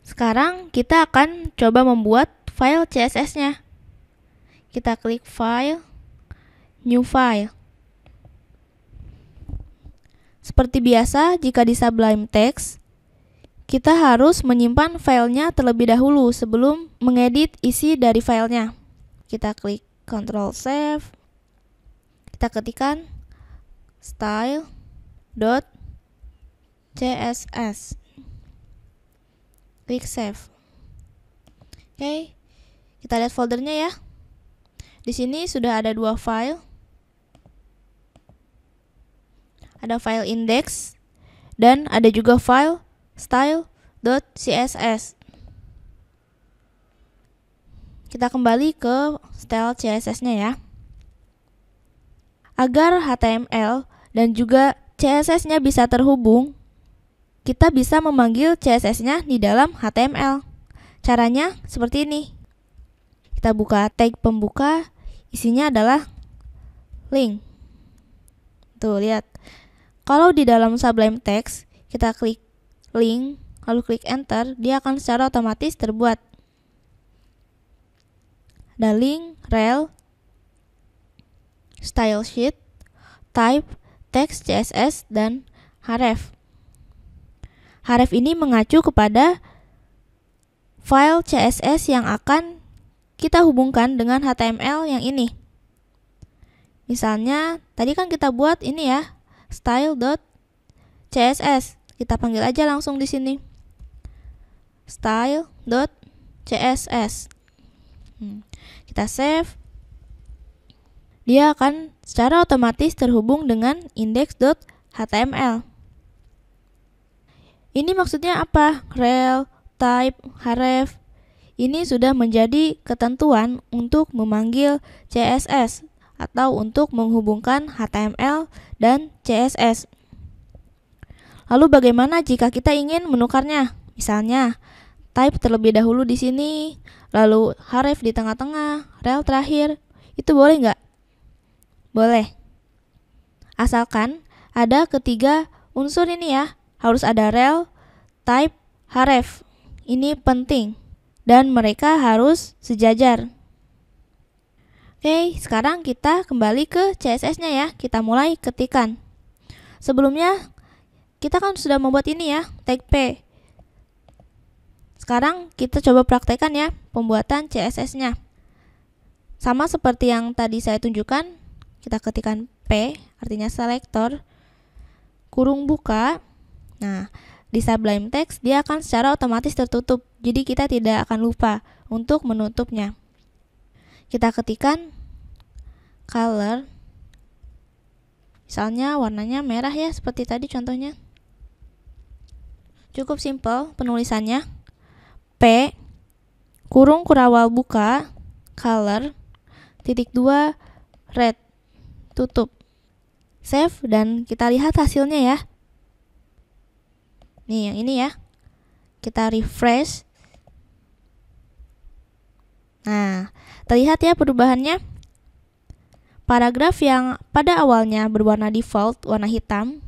Sekarang kita akan coba membuat file CSS-nya. Kita klik File, New File. Seperti biasa, jika di Sublime Text, kita harus menyimpan filenya terlebih dahulu sebelum mengedit isi dari filenya. Kita klik Ctrl Save. Kita ketikkan style.css. Klik Save. Oke, kita lihat foldernya ya. Di sini sudah ada 2 file. Ada file index dan ada juga file style.css. Kita kembali ke style CSS-nya ya. Agar HTML dan juga CSS-nya bisa terhubung, kita bisa memanggil CSS-nya di dalam HTML. Caranya seperti ini. Kita buka tag pembuka, isinya adalah link. Tuh, lihat. Kalau di dalam Sublime Text, kita klik link, lalu klik enter, dia akan secara otomatis terbuat. Ada link, rel, style sheet, type, text CSS, dan href. Href ini mengacu kepada file CSS yang akan kita hubungkan dengan HTML yang ini. Misalnya, tadi kan kita buat ini ya, style.css. Kita panggil aja langsung di sini. Style.css. Kita save. Dia akan secara otomatis terhubung dengan index.html. Ini maksudnya apa? Rel, type, href. Ini sudah menjadi ketentuan untuk memanggil CSS atau untuk menghubungkan HTML dan CSS. Lalu bagaimana jika kita ingin menukarnya? Misalnya, type terlebih dahulu di sini, lalu href di tengah-tengah, rel terakhir. Itu boleh nggak? Boleh. Asalkan ada ketiga unsur ini ya. Harus ada rel, type, href. Ini penting. Dan mereka harus sejajar. Oke, sekarang kita kembali ke CSS-nya ya. Kita mulai ketikan. Sebelumnya, kita kan sudah membuat ini ya, tag P. Sekarang kita coba praktekkan ya, pembuatan CSS-nya. Sama seperti yang tadi saya tunjukkan. Kita ketikkan P, artinya selektor, kurung buka. Nah, di Sublime Text dia akan secara otomatis tertutup, jadi kita tidak akan lupa untuk menutupnya. Kita ketikkan color, misalnya warnanya merah ya, seperti tadi contohnya. Cukup simpel penulisannya. P, kurung kurawal buka, color, titik 2, red, tutup. Save dan kita lihat hasilnya ya. Nih yang ini ya. Kita refresh. Nah, terlihat ya perubahannya. Paragraf yang pada awalnya berwarna default, warna hitam,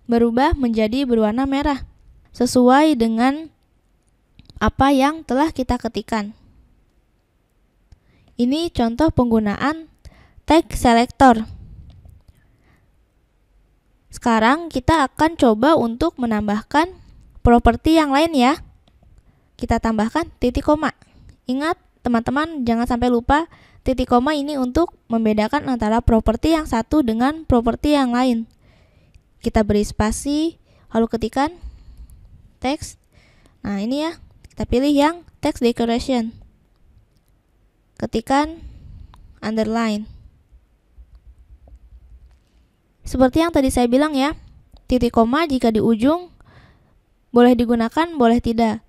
berubah menjadi berwarna merah, sesuai dengan apa yang telah kita ketikkan. Ini contoh penggunaan tag selector. Sekarang kita akan coba untuk menambahkan properti yang lain ya. Kita tambahkan titik koma. Ingat teman-teman, jangan sampai lupa titik koma ini untuk membedakan antara properti yang satu dengan properti yang lain. Kita beri spasi, lalu ketikkan text. Nah ini ya, kita pilih yang text decoration. Ketikkan underline. Seperti yang tadi saya bilang ya, titik koma jika di ujung boleh digunakan, boleh tidak.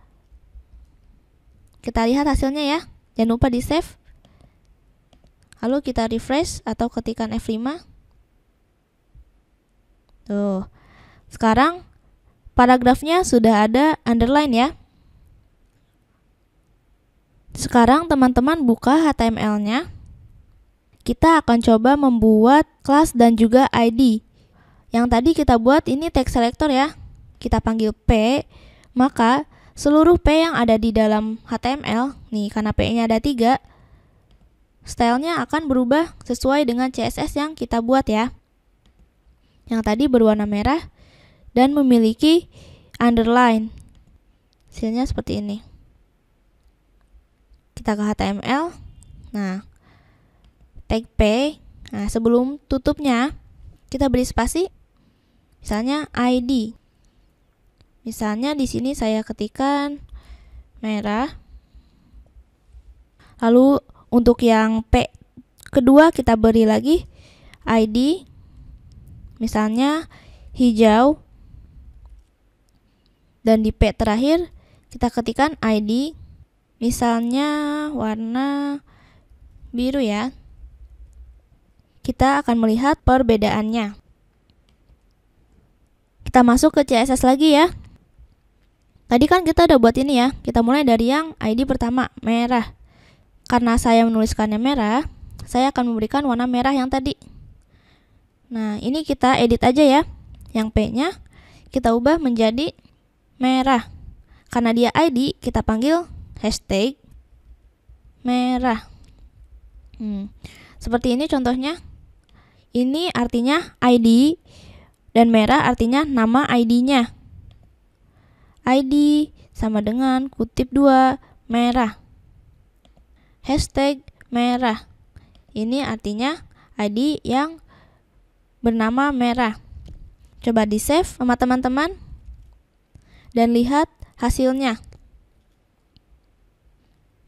Kita lihat hasilnya ya. Jangan lupa di save. Lalu kita refresh atau ketikkan F5. Tuh. Sekarang paragrafnya sudah ada underline ya. Sekarang teman-teman buka HTML-nya. Kita akan coba membuat kelas dan juga ID. Yang tadi kita buat ini text selector ya. Kita panggil P, maka seluruh P yang ada di dalam HTML, nih karena P-nya ada 3, stylenya akan berubah sesuai dengan CSS yang kita buat ya. Yang tadi berwarna merah dan memiliki underline. Hasilnya seperti ini. Kita ke HTML. Nah, tag P. Nah, sebelum tutupnya kita beri spasi. Misalnya ID. Misalnya di sini saya ketikkan merah. Lalu untuk yang P kedua kita beri lagi ID. Misalnya hijau. Dan di P terakhir kita ketikkan ID. Misalnya warna biru ya. Kita akan melihat perbedaannya. Kita masuk ke CSS lagi ya. Tadi kan kita udah buat ini ya. Kita mulai dari yang ID pertama, merah. Karena saya menuliskannya merah, saya akan memberikan warna merah yang tadi. Nah, ini kita edit aja ya. Yang P-nya kita ubah menjadi merah. Karena dia ID, kita panggil hashtag merah. Seperti ini contohnya. Ini artinya ID dan merah artinya nama ID-nya. ID sama dengan kutip 2 merah. Hashtag merah. Ini artinya ID yang bernama merah. Coba di save sama teman-teman dan lihat hasilnya.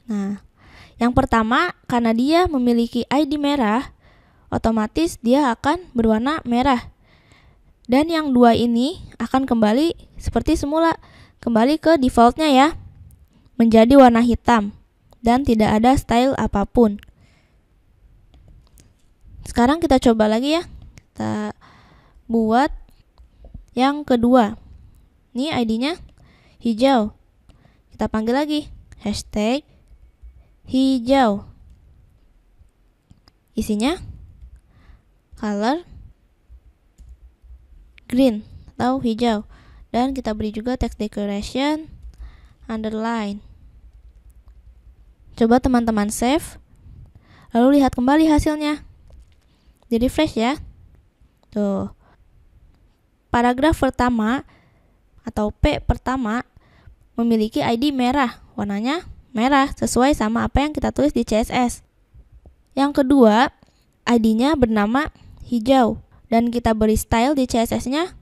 Nah, yang pertama karena dia memiliki ID merah, otomatis dia akan berwarna merah. Dan yang dua ini akan kembali seperti semula, kembali ke defaultnya ya, menjadi warna hitam dan tidak ada style apapun. Sekarang kita coba lagi ya. Kita buat yang kedua. Ini ID-nya hijau. Kita panggil lagi hashtag hijau. Isinya color green atau hijau. Dan kita beri juga text decoration underline. Coba teman-teman save. Lalu lihat kembali hasilnya. Di refresh ya. Tuh. Paragraf pertama atau P pertama memiliki ID merah. Warnanya merah sesuai sama apa yang kita tulis di CSS. Yang kedua, ID-nya bernama hijau dan kita beri style di CSS-nya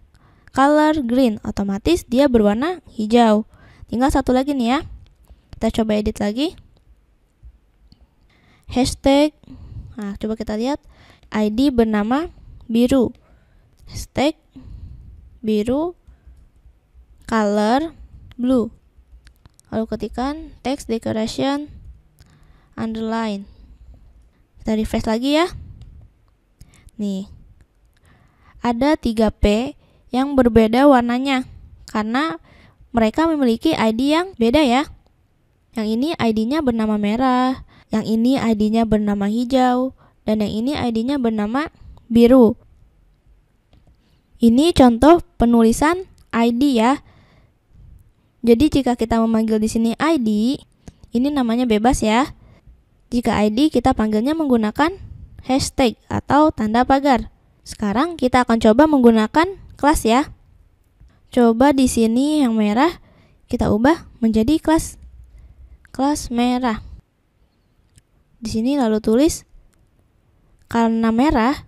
color green, otomatis dia berwarna hijau. Tinggal satu lagi nih ya. Kita coba edit lagi. Hashtag. Nah, coba kita lihat ID bernama biru. Hashtag biru, color blue. Lalu ketikkan text decoration underline. Kita refresh lagi ya. Nih. Ada 3P yang berbeda warnanya karena mereka memiliki ID yang beda ya. Yang ini ID-nya bernama merah, yang ini ID-nya bernama hijau, dan yang ini ID-nya bernama biru. Ini contoh penulisan ID ya. Jadi jika kita memanggil di sini ID, ini namanya bebas ya. Jika ID kita panggilnya menggunakan hashtag atau tanda pagar. Sekarang kita akan coba menggunakan kelas ya. Coba di sini yang merah kita ubah menjadi kelas merah. Di sini lalu tulis karena merah.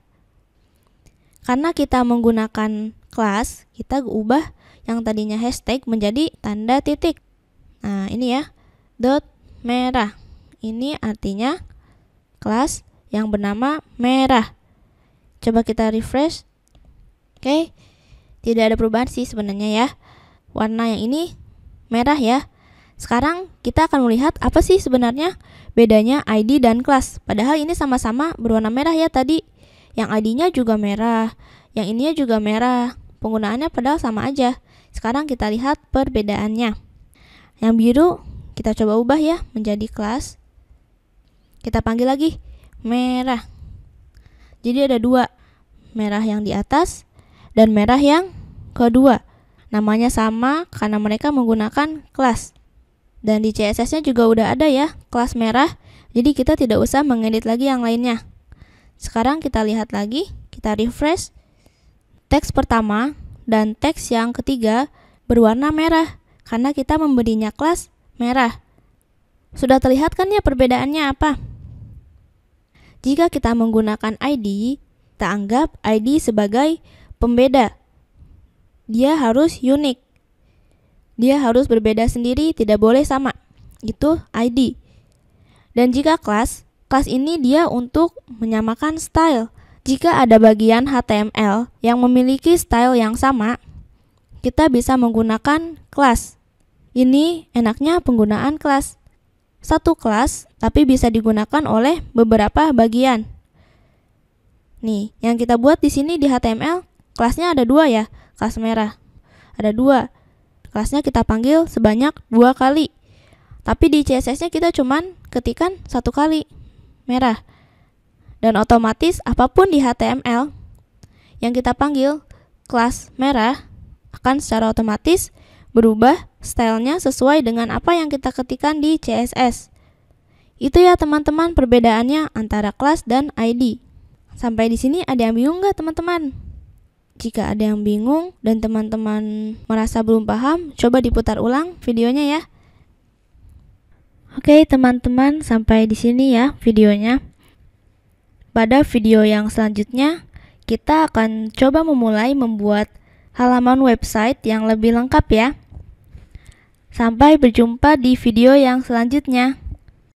Karena kita menggunakan kelas, kita ubah yang tadinya hashtag menjadi tanda titik. Nah, ini ya. Dot merah. Ini artinya kelas yang bernama merah. Coba kita refresh. Oke. Tidak ada perubahan sih sebenarnya ya. Warna yang ini merah ya. Sekarang kita akan melihat apa sih sebenarnya bedanya ID dan kelas. Padahal ini sama-sama berwarna merah ya tadi. Yang ID-nya juga merah, yang ininya juga merah. Penggunaannya padahal sama aja. Sekarang kita lihat perbedaannya. Yang biru kita coba ubah ya menjadi kelas. Kita panggil lagi merah. Jadi ada dua, merah yang di atas dan merah yang kedua. Namanya sama karena mereka menggunakan kelas. Dan di CSS-nya juga udah ada ya, kelas merah. Jadi kita tidak usah mengedit lagi yang lainnya. Sekarang kita lihat lagi, kita refresh. Teks pertama dan teks yang ketiga berwarna merah karena kita memberinya kelas merah. Sudah terlihat kan ya perbedaannya apa? Jika kita menggunakan ID, kita anggap ID sebagai pembeda. Dia harus unik. Dia harus berbeda sendiri, tidak boleh sama. Itu ID. Dan jika kelas ini dia untuk menyamakan style. Jika ada bagian HTML yang memiliki style yang sama, kita bisa menggunakan kelas. Ini enaknya penggunaan kelas. Satu kelas, tapi bisa digunakan oleh beberapa bagian. Nih, yang kita buat di sini di HTML, kelasnya ada 2 ya, kelas merah. Ada 2. Kelasnya kita panggil sebanyak 2 kali. Tapi di CSS-nya kita cuman ketikan 1 kali, merah. Dan otomatis apapun di HTML yang kita panggil kelas merah akan secara otomatis berubah stylenya sesuai dengan apa yang kita ketikkan di CSS. Itu ya teman-teman perbedaannya antara kelas dan ID. Sampai di sini ada yang bingung nggak teman-teman? Jika ada yang bingung dan teman-teman merasa belum paham, coba diputar ulang videonya ya. Oke teman-teman, sampai di sini ya videonya. Pada video yang selanjutnya, kita akan coba memulai membuat halaman website yang lebih lengkap ya. Sampai berjumpa di video yang selanjutnya.